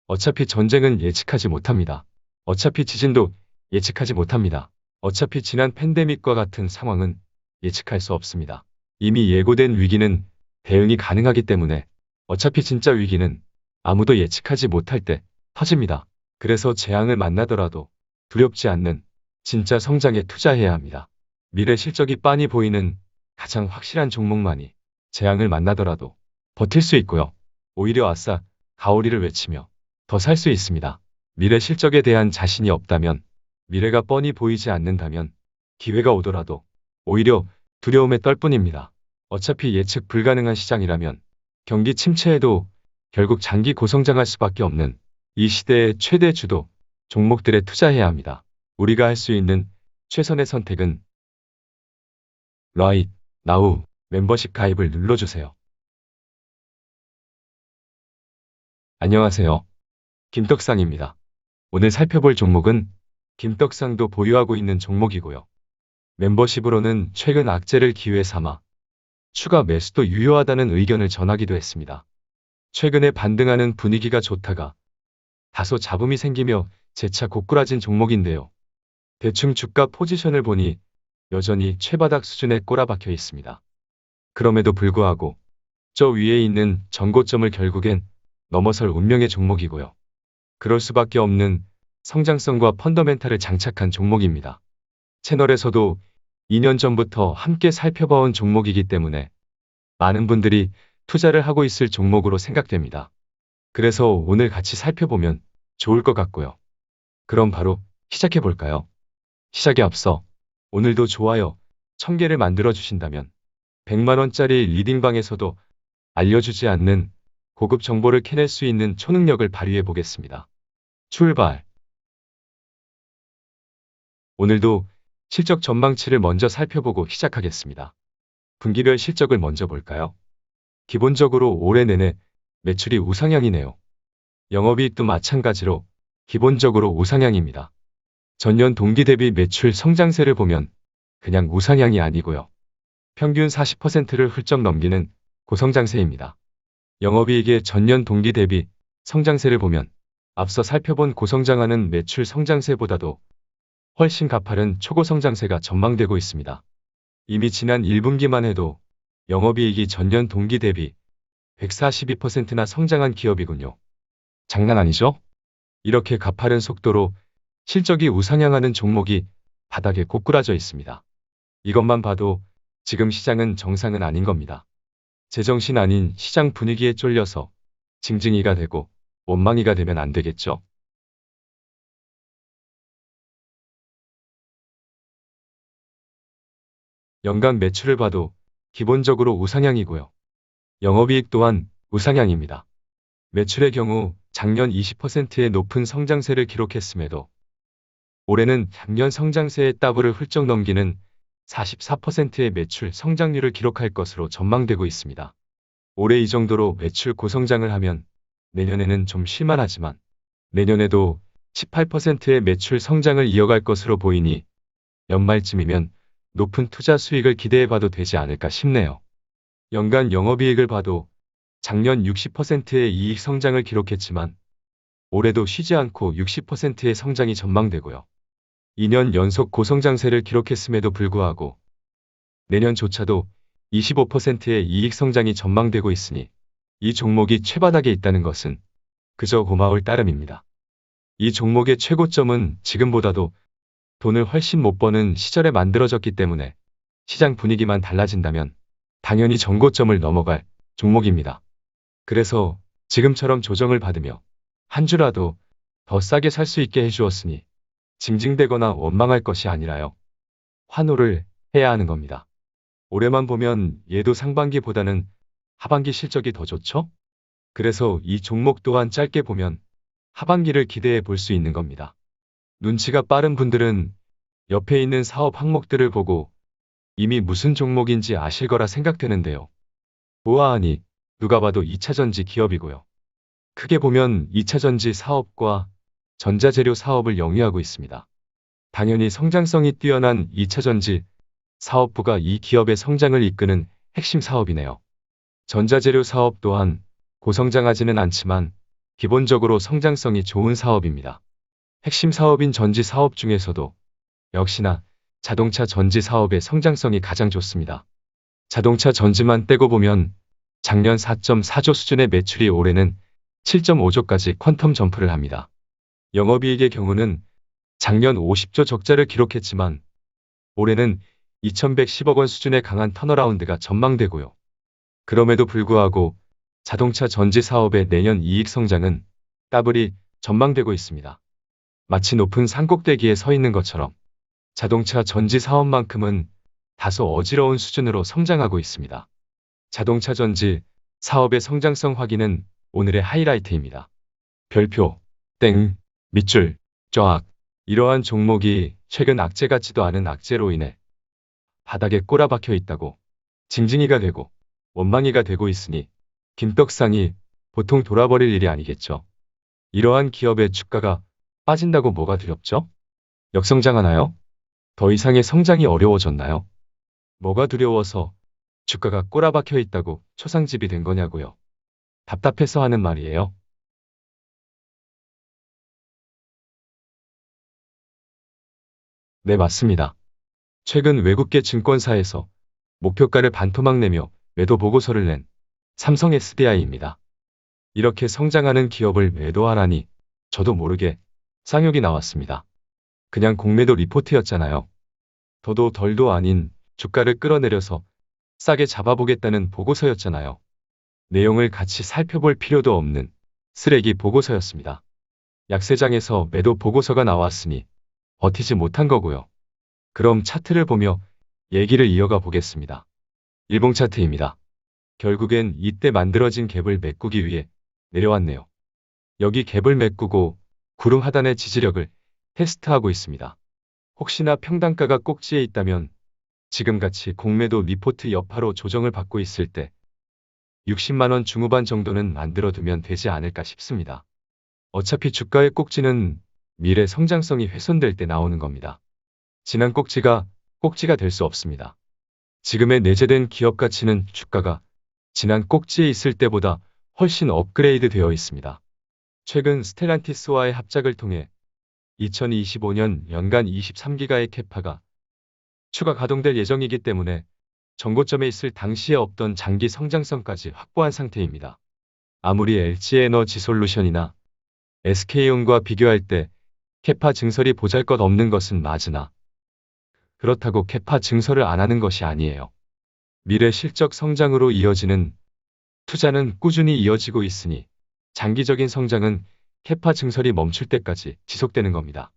어차피 전쟁은 예측하지 못합니다. 어차피 지진도 예측하지 못합니다. 어차피 지난 팬데믹과 같은 상황은 예측할 수 없습니다. 이미 예고된 위기는 대응이 가능하기 때문에 어차피 진짜 위기는 아무도 예측하지 못할 때 터집니다. 그래서 재앙을 만나더라도 두렵지 않는 진짜 성장에 투자해야 합니다. 미래 실적이 빤히 보이는 가장 확실한 종목만이 재앙을 만나더라도 버틸 수 있고요. 오히려 아싸, 가오리를 외치며 더 살 수 있습니다. 미래 실적에 대한 자신이 없다면, 미래가 뻔히 보이지 않는다면 기회가 오더라도 오히려 두려움에 떨 뿐입니다. 어차피 예측 불가능한 시장이라면 경기 침체에도 결국 장기 고성장할 수밖에 없는 이 시대의 최대 주도 종목들에 투자해야 합니다. 우리가 할 수 있는 최선의 선택은 Right Now 멤버십 가입을 눌러주세요. 안녕하세요. 김떡상입니다. 오늘 살펴볼 종목은 김떡상도 보유하고 있는 종목이고요. 멤버십으로는 최근 악재를 기회 삼아 추가 매수도 유효하다는 의견을 전하기도 했습니다. 최근에 반등하는 분위기가 좋다가 다소 잡음이 생기며 재차 고꾸라진 종목인데요. 대충 주가 포지션을 보니 여전히 최바닥 수준에 꼬라박혀 있습니다. 그럼에도 불구하고 저 위에 있는 전고점을 결국엔 넘어설 운명의 종목이고요. 그럴 수밖에 없는 성장성과 펀더멘탈을 장착한 종목입니다. 채널에서도 2년 전부터 함께 살펴봐온 종목이기 때문에 많은 분들이 투자를 하고 있을 종목으로 생각됩니다. 그래서 오늘 같이 살펴보면 좋을 것 같고요. 그럼 바로 시작해 볼까요? 시작에 앞서 오늘도 좋아요 1000개를 만들어 주신다면 100만원짜리 리딩방에서도 알려주지 않는 고급 정보를 캐낼 수 있는 초능력을 발휘해 보겠습니다. 출발! 오늘도 실적 전망치를 먼저 살펴보고 시작하겠습니다. 분기별 실적을 먼저 볼까요? 기본적으로 올해 내내 매출이 우상향이네요. 영업이익도 마찬가지로 기본적으로 우상향입니다. 전년 동기 대비 매출 성장세를 보면 그냥 우상향이 아니고요. 평균 40%를 훌쩍 넘기는 고성장세입니다. 영업이익의 전년 동기 대비 성장세를 보면 앞서 살펴본 고성장하는 매출 성장세보다도 훨씬 가파른 초고성장세가 전망되고 있습니다. 이미 지난 1분기만 해도 영업이익이 전년 동기 대비 142%나 성장한 기업이군요. 장난 아니죠? 이렇게 가파른 속도로 실적이 우상향하는 종목이 바닥에 고꾸라져 있습니다. 이것만 봐도 지금 시장은 정상은 아닌 겁니다. 제정신 아닌 시장 분위기에 쫄려서 징징이가 되고 원망이가 되면 안 되겠죠. 연간 매출을 봐도 기본적으로 우상향이고요. 영업이익 또한 우상향입니다. 매출의 경우 작년 20%의 높은 성장세를 기록했음에도 올해는 작년 성장세의 따블을 훌쩍 넘기는 44%의 매출 성장률을 기록할 것으로 전망되고 있습니다. 올해 이 정도로 매출 고성장을 하면 내년에는 좀 실만하지만 내년에도 18%의 매출 성장을 이어갈 것으로 보이니 연말쯤이면 높은 투자 수익을 기대해봐도 되지 않을까 싶네요. 연간 영업이익을 봐도 작년 60%의 이익 성장을 기록했지만 올해도 쉬지 않고 60%의 성장이 전망되고요. 2년 연속 고성장세를 기록했음에도 불구하고 내년조차도 25%의 이익 성장이 전망되고 있으니 이 종목이 최바닥에 있다는 것은 그저 고마울 따름입니다. 이 종목의 최고점은 지금보다도 돈을 훨씬 못 버는 시절에 만들어졌기 때문에 시장 분위기만 달라진다면 당연히 전고점을 넘어갈 종목입니다. 그래서 지금처럼 조정을 받으며 한 주라도 더 싸게 살 수 있게 해주었으니 징징대거나 원망할 것이 아니라요. 환호를 해야 하는 겁니다. 올해만 보면 얘도 상반기보다는 하반기 실적이 더 좋죠? 그래서 이 종목 또한 짧게 보면 하반기를 기대해 볼 수 있는 겁니다. 눈치가 빠른 분들은 옆에 있는 사업 항목들을 보고 이미 무슨 종목인지 아실 거라 생각되는데요. 보아하니 누가 봐도 2차전지 기업이고요. 크게 보면 2차전지 사업과 전자재료 사업을 영위하고 있습니다. 당연히 성장성이 뛰어난 2차전지 사업부가 이 기업의 성장을 이끄는 핵심 사업이네요. 전자재료 사업 또한 고성장하지는 않지만 기본적으로 성장성이 좋은 사업입니다. 핵심 사업인 전지 사업 중에서도 역시나 자동차 전지 사업의 성장성이 가장 좋습니다. 자동차 전지만 떼고 보면 작년 4.4조 수준의 매출이 올해는 7.5조까지 퀀텀 점프를 합니다. 영업이익의 경우는 작년 50조 적자를 기록했지만 올해는 2110억 원 수준의 강한 턴어라운드가 전망되고요. 그럼에도 불구하고 자동차 전지 사업의 내년 이익 성장은 더블이 전망되고 있습니다. 마치 높은 산꼭대기에 서 있는 것처럼 자동차 전지 사업만큼은 다소 어지러운 수준으로 성장하고 있습니다. 자동차 전지 사업의 성장성 확인은 오늘의 하이라이트입니다. 별표, 땡, 밑줄, 쫙. 이러한 종목이 최근 악재 같지도 않은 악재로 인해 바닥에 꼬라박혀 있다고 징징이가 되고 원망이가 되고 있으니 김떡상이 보통 돌아버릴 일이 아니겠죠. 이러한 기업의 주가가 빠진다고 뭐가 두렵죠? 역성장하나요? 더 이상의 성장이 어려워졌나요? 뭐가 두려워서 주가가 꼬라박혀 있다고 초상집이 된 거냐고요. 답답해서 하는 말이에요. 네, 맞습니다. 최근 외국계 증권사에서 목표가를 반토막 내며 매도 보고서를 낸 삼성 SDI입니다. 이렇게 성장하는 기업을 매도하라니 저도 모르게 쌍욕이 나왔습니다. 그냥 공매도 리포트였잖아요. 더도 덜도 아닌 주가를 끌어내려서 싸게 잡아보겠다는 보고서였잖아요. 내용을 같이 살펴볼 필요도 없는 쓰레기 보고서였습니다. 약세장에서 매도 보고서가 나왔으니 버티지 못한 거고요. 그럼 차트를 보며 얘기를 이어가 보겠습니다. 일봉 차트입니다. 결국엔 이때 만들어진 갭을 메꾸기 위해 내려왔네요. 여기 갭을 메꾸고 구름 하단의 지지력을 테스트하고 있습니다. 혹시나 평단가가 꼭지에 있다면 지금같이 공매도 리포트 여파로 조정을 받고 있을 때 60만원 중후반 정도는 만들어두면 되지 않을까 싶습니다. 어차피 주가의 꼭지는 미래 성장성이 훼손될 때 나오는 겁니다. 지난 꼭지가 될 수 없습니다. 지금의 내재된 기업 가치는 주가가 지난 꼭지에 있을 때보다 훨씬 업그레이드 되어 있습니다. 최근 스텔란티스와의 합작을 통해 2025년 연간 23기가의 캐파가 추가 가동될 예정이기 때문에 정고점에 있을 당시에 없던 장기 성장성까지 확보한 상태입니다. 아무리 LG에너지솔루션이나 SK온과 비교할 때 캐파 증설이 보잘것없는 것은 맞으나 그렇다고 캐파 증설을 안 하는 것이 아니에요. 미래 실적 성장으로 이어지는 투자는 꾸준히 이어지고 있으니 장기적인 성장은 캐파 증설이 멈출 때까지 지속되는 겁니다.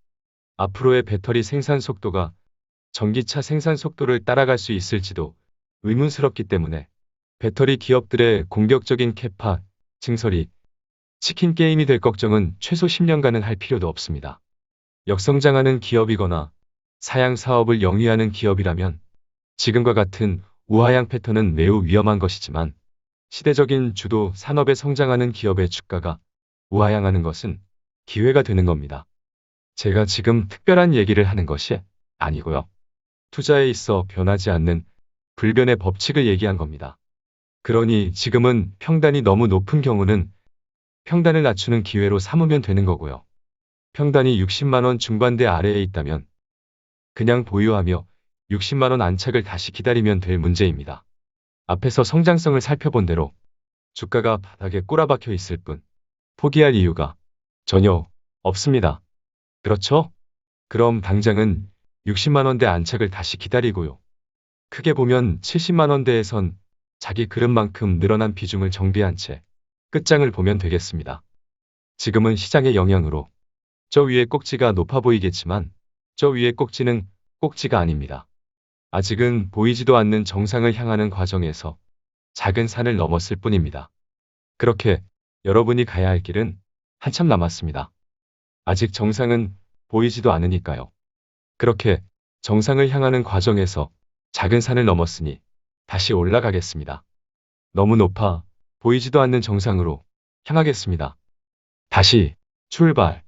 앞으로의 배터리 생산 속도가 전기차 생산 속도를 따라갈 수 있을지도 의문스럽기 때문에 배터리 기업들의 공격적인 캐파 증설이 치킨 게임이 될 걱정은 최소 10년간은 할 필요도 없습니다. 역성장하는 기업이거나 사양 사업을 영위하는 기업이라면 지금과 같은 우하향 패턴은 매우 위험한 것이지만 시대적인 주도 산업에 성장하는 기업의 주가가 우하향하는 것은 기회가 되는 겁니다. 제가 지금 특별한 얘기를 하는 것이 아니고요. 투자에 있어 변하지 않는 불변의 법칙을 얘기한 겁니다. 그러니 지금은 평단이 너무 높은 경우는 평단을 낮추는 기회로 삼으면 되는 거고요. 평단이 60만원 중반대 아래에 있다면 그냥 보유하며 60만원 안착을 다시 기다리면 될 문제입니다. 앞에서 성장성을 살펴본 대로 주가가 바닥에 꼬라박혀 있을 뿐 포기할 이유가 전혀 없습니다. 그렇죠? 그럼 당장은 60만원대 안착을 다시 기다리고요. 크게 보면 70만원대에선 자기 그릇만큼 늘어난 비중을 정비한 채 끝장을 보면 되겠습니다. 지금은 시장의 영향으로 저 위의 꼭지가 높아 보이겠지만 저 위의 꼭지는 꼭지가 아닙니다. 아직은 보이지도 않는 정상을 향하는 과정에서 작은 산을 넘었을 뿐입니다. 그렇게 여러분이 가야 할 길은 한참 남았습니다. 아직 정상은 보이지도 않으니까요. 그렇게 정상을 향하는 과정에서 작은 산을 넘었으니 다시 올라가겠습니다. 너무 높아 보이지도 않는 정상으로 향하겠습니다. 다시 출발.